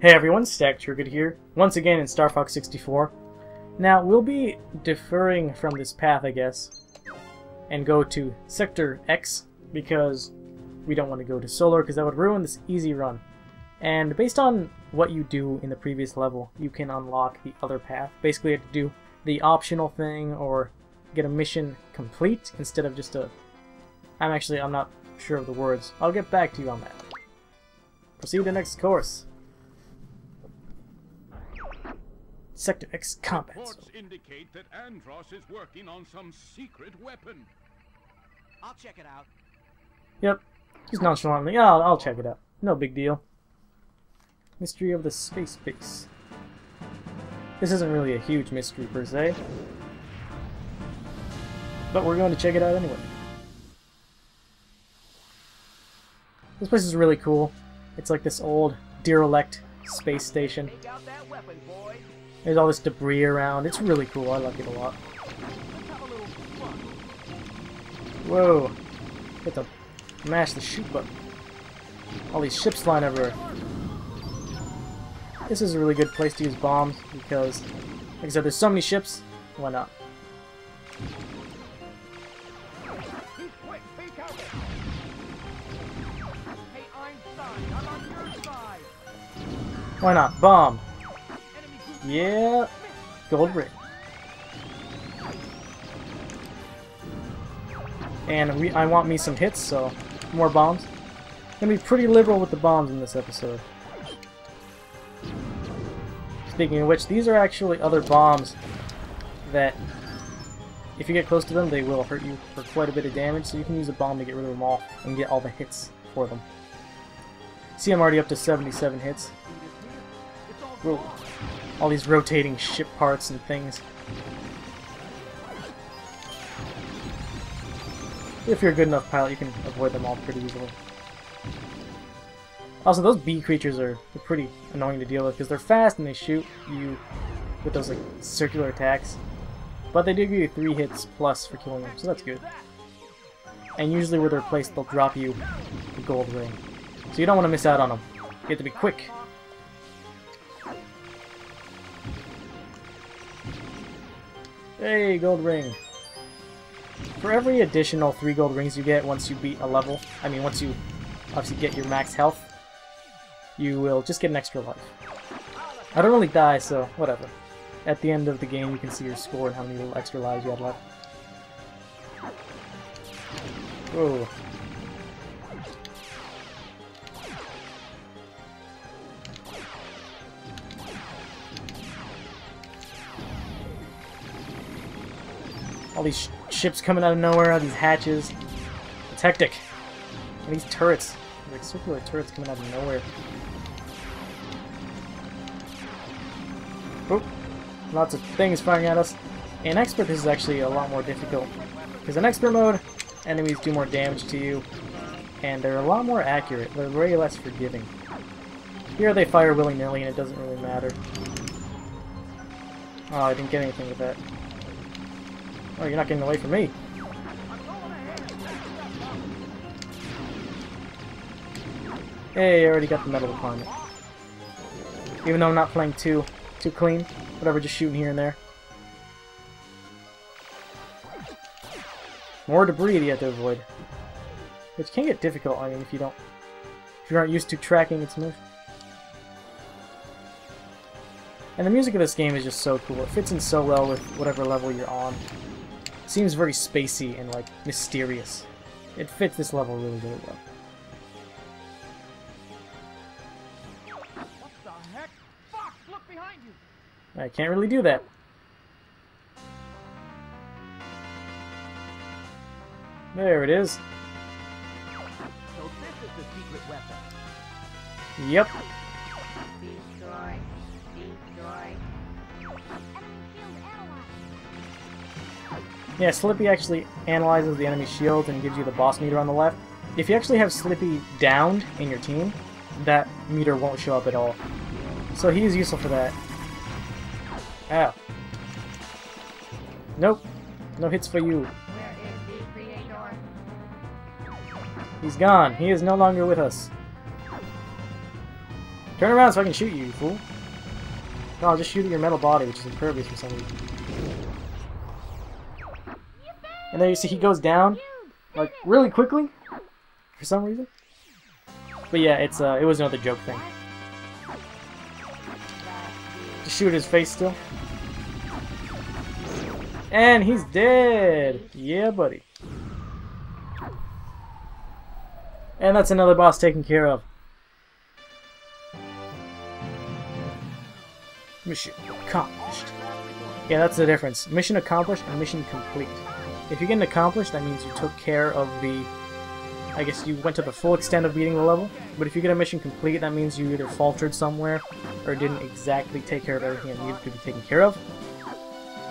Hey everyone, Stack Triggered here, once again in Star Fox 64. Now, we'll be deferring from this path, I guess, and go to Sector X, because we don't want to go to Solar, because that would ruin this easy run. And based on what you do in the previous level, you can unlock the other path. Basically, you have to do the optional thing, or get a mission complete, instead of just a... I'm not sure of the words. I'll get back to you on that. Proceed to next course. Sector X combat. Reports indicate that Andross is working on some secret weapon. I'll check it out. Yep. Just nonchalantly. I'll check it out. No big deal. Mystery of the space base. This isn't really a huge mystery per se, but we're going to check it out anyway. This place is really cool. It's like this old derelict space station. Take out that weapon, boy. There's all this debris around. It's really cool. I like it a lot. Let's have a little fun. Whoa. Get to mash the shoot button. All these ships flying everywhere. This is a really good place to use bombs because, like I said, there's so many ships. Why not? Keep quick, peek out. Hey, Einstein, I'm on your side. Why not? Bomb. Enemy group. Yeah. Gold ring. And I want me some hits, so more bombs. Gonna be pretty liberal with the bombs in this episode. Speaking of which, these are actually other bombs that, if you get close to them, they will hurt you for quite a bit of damage, so you can use a bomb to get rid of them all and get all the hits for them. See, I'm already up to 77 hits. Whoa. All these rotating ship parts and things. If you're a good enough pilot, you can avoid them all pretty easily. Also, those bee creatures are pretty annoying to deal with because they're fast and they shoot you with those like circular attacks. But they do give you 3 hits plus for killing them, so that's good. And usually where they're placed, they'll drop you the gold ring. So you don't want to miss out on them. You have to be quick. Hey, gold ring. For every additional 3 gold rings you get once you beat a level, once you obviously get your max health, you will just get an extra life. I don't really die, so whatever. At the end of the game, you can see your score and how many little extra lives you have left. Whoa. All these ships coming out of nowhere, all these hatches. It's hectic. And these turrets. Like circular turrets coming out of nowhere. Oop. Lots of things firing at us. In Expert, this is actually a lot more difficult. Because in Expert mode, enemies do more damage to you. And they're a lot more accurate. They're way less forgiving. Here they fire willy-nilly and it doesn't really matter. Oh, I didn't get anything with that. Oh, you're not getting away from me. Hey, I already got the medal requirement. Even though I'm not playing too clean. Whatever, just shooting here and there. More debris that you have to avoid. Which can get difficult, if you aren't used to tracking its motion. And the music of this game is just so cool. It fits in so well with whatever level you're on. It seems very spacey and like mysterious. It fits this level really, really well. What the heck? Fox, look behind you. I can't really do that. There it is. So this is the secret weapon. Yep. Destroy. Yeah, Slippy actually analyzes the enemy shields and gives you the boss meter on the left. If you actually have Slippy downed in your team, that meter won't show up at all. So he is useful for that. Ow. Nope. No hits for you. Where is the creator? He's gone. He is no longer with us. Turn around so I can shoot you, you fool. No, I'll just shoot at your metal body, which is impervious for some reason. And then you see he goes down, like, really quickly, for some reason. But yeah, it was another joke thing. Just shoot at his face still. And he's dead! Yeah, buddy. And that's another boss taken care of. Mission accomplished. Yeah, that's the difference. Mission accomplished and mission complete. If you get an accomplished, that means you took care of the... I guess you went to the full extent of beating the level. But if you get a mission complete, that means you either faltered somewhere or didn't exactly take care of everything that needed to be taken care of.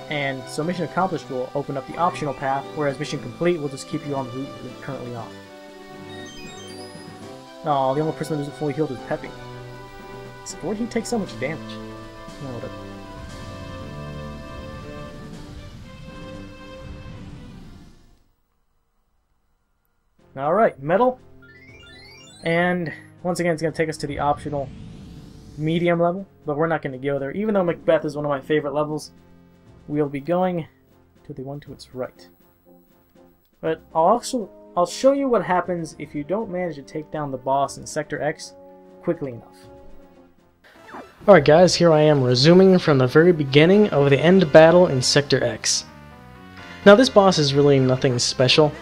And so mission accomplished will open up the optional path, whereas mission complete will just keep you on the route you're currently on. Oh, the only person that isn't fully healed is Peppy. So where did he take so much damage? No, whatever. Alright, metal. And once again, it's going to take us to the optional medium level, but we're not going to go there. Even though Macbeth is one of my favorite levels, we'll be going to the one to its right. But I'll show you what happens if you don't manage to take down the boss in Sector X quickly enough. Alright guys, here I am resuming from the very beginning of the end battle in Sector X. Now this boss is really nothing special.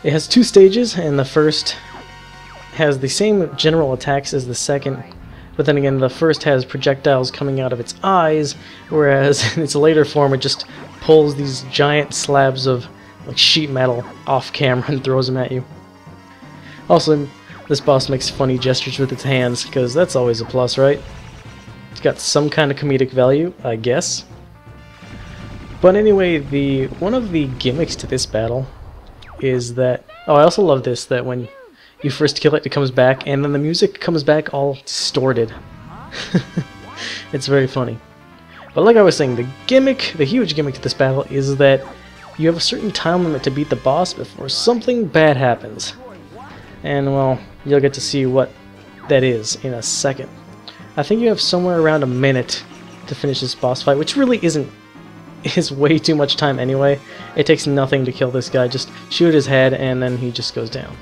It has two stages, and the first has the same general attacks as the second, but then again the first has projectiles coming out of its eyes, whereas in its later form it just pulls these giant slabs of like sheet metal off camera and throws them at you. Also, this boss makes funny gestures with its hands, because that's always a plus, right? It's got some kind of comedic value, I guess. But anyway, one of the gimmicks to this battle is that... Oh, I also love this, that when you first kill it, it comes back, and then the music comes back all distorted. It's very funny. But like I was saying, the huge gimmick to this battle is that you have a certain time limit to beat the boss before something bad happens. And, well, you'll get to see what that is in a second. I think you have somewhere around a minute to finish this boss fight, which really is way too much time anyway. It takes nothing to kill this guy. Just shoot his head and then he just goes down.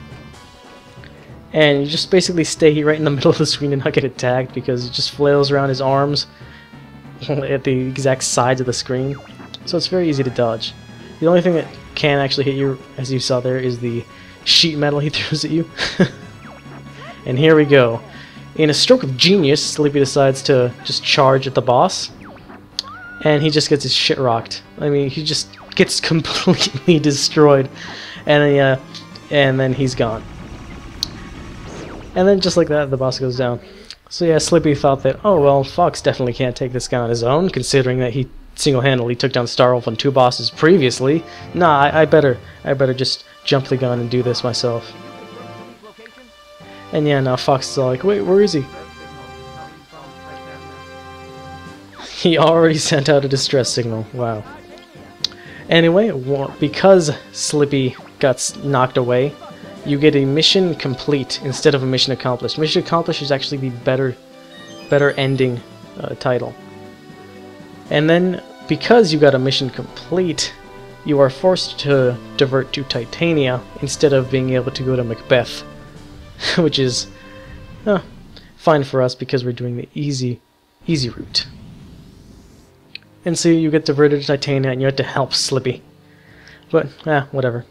And you just basically stay right in the middle of the screen and not get attacked, because he just flails around his arms at the exact sides of the screen. So it's very easy to dodge. The only thing that can actually hit you, as you saw there, is the sheet metal he throws at you. And here we go. In a stroke of genius, Slippy decides to just charge at the boss. And he just gets his shit rocked. I mean, he just gets completely destroyed. And then he's gone. And then just like that, the boss goes down. So yeah, Slippy thought that, oh well, Fox definitely can't take this guy on his own, considering that he single-handedly took down Starwolf on 2 bosses previously. Nah, I better just jump the gun and do this myself. And yeah, now Fox is all like, wait, where is he? He already sent out a distress signal. Wow. Anyway, because Slippy got knocked away, you get a mission complete instead of a mission accomplished. Mission accomplished is actually the better ending title. And then, because you got a mission complete, you are forced to divert to Titania instead of being able to go to Macbeth, which is fine for us because we're doing the easy route. And so you get diverted to Titania and you have to help Slippy. But, whatever.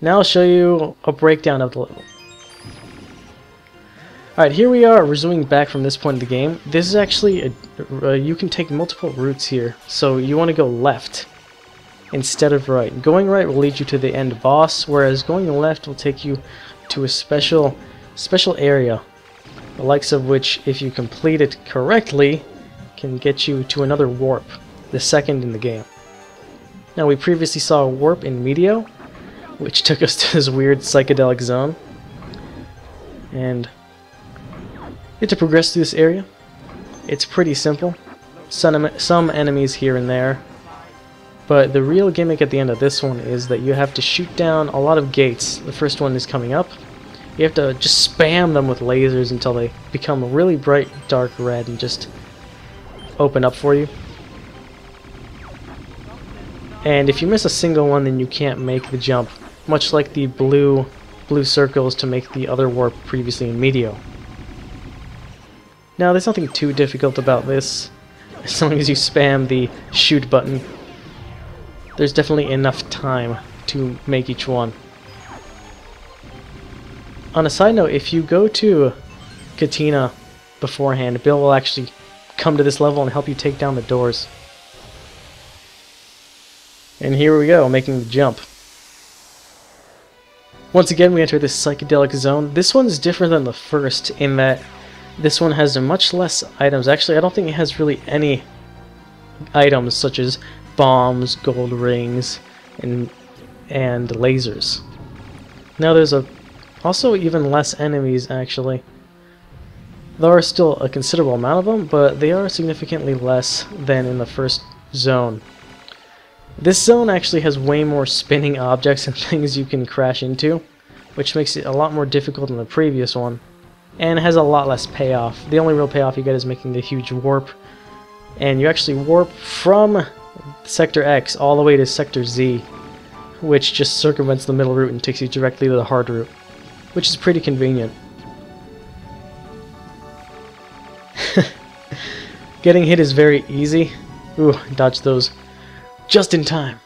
Now I'll show you a breakdown of the level. Alright, here we are resuming back from this point of the game. This is actually, you can take multiple routes here. So you want to go left instead of right. Going right will lead you to the end boss, whereas going left will take you to a special area, the likes of which, if you complete it correctly, can get you to another warp, the second in the game. Now we previously saw a warp in Medio, which took us to this weird psychedelic zone. And to progress through this area, it's pretty simple. Some enemies here and there, but the real gimmick at the end of this one is that you have to shoot down a lot of gates. The first one is coming up, You have to just spam them with lasers until they become really bright dark red and just open up for you. And if you miss a single one, then you can't make the jump, much like the blue circles to make the other warp previously in Meteor. Now, there's nothing too difficult about this, as long as you spam the shoot button. There's definitely enough time to make each one. On a side note, if you go to Katina beforehand, Bill will actually come to this level and help you take down the doors. And here we go, making the jump. Once again, we enter this psychedelic zone. This one's different than the first in that this one has much less items. Actually, I don't think it has really any items such as bombs, gold rings, and lasers. Now there's also even less enemies, actually. There are still a considerable amount of them, but they are significantly less than in the first zone. This zone actually has way more spinning objects and things you can crash into, which makes it a lot more difficult than the previous one, and has a lot less payoff. The only real payoff you get is making the huge warp, and you actually warp from Sector X all the way to Sector Z, which just circumvents the middle route and takes you directly to the hard route, which is pretty convenient. Getting hit is very easy. Ooh, dodge those just in time.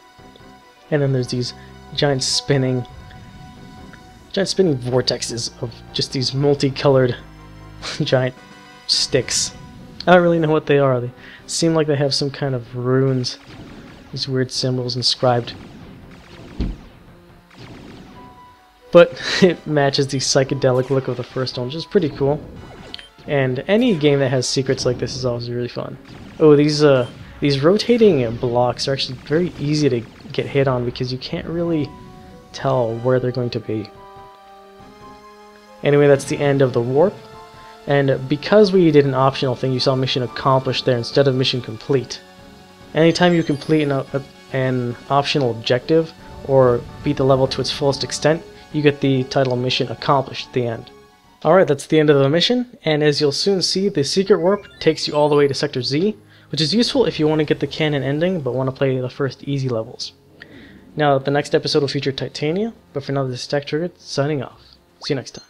And then there's these giant spinning vortexes of just these multicolored giant sticks. I don't really know what they are. They seem like they have some kind of runes, these weird symbols inscribed. But it matches the psychedelic look of the first one, which is pretty cool. And any game that has secrets like this is always really fun. Oh, these rotating blocks are actually very easy to get hit on because you can't really tell where they're going to be. Anyway, that's the end of the warp. And because we did an optional thing, you saw mission accomplished there instead of mission complete. Anytime you complete an optional objective or beat the level to its fullest extent, you get the title mission accomplished at the end. Alright, that's the end of the mission, and as you'll soon see, the secret warp takes you all the way to Sector Z, which is useful if you want to get the canon ending but want to play the first easy levels. Now, the next episode will feature Titania, but for now this is Tech Triggered, signing off. See you next time.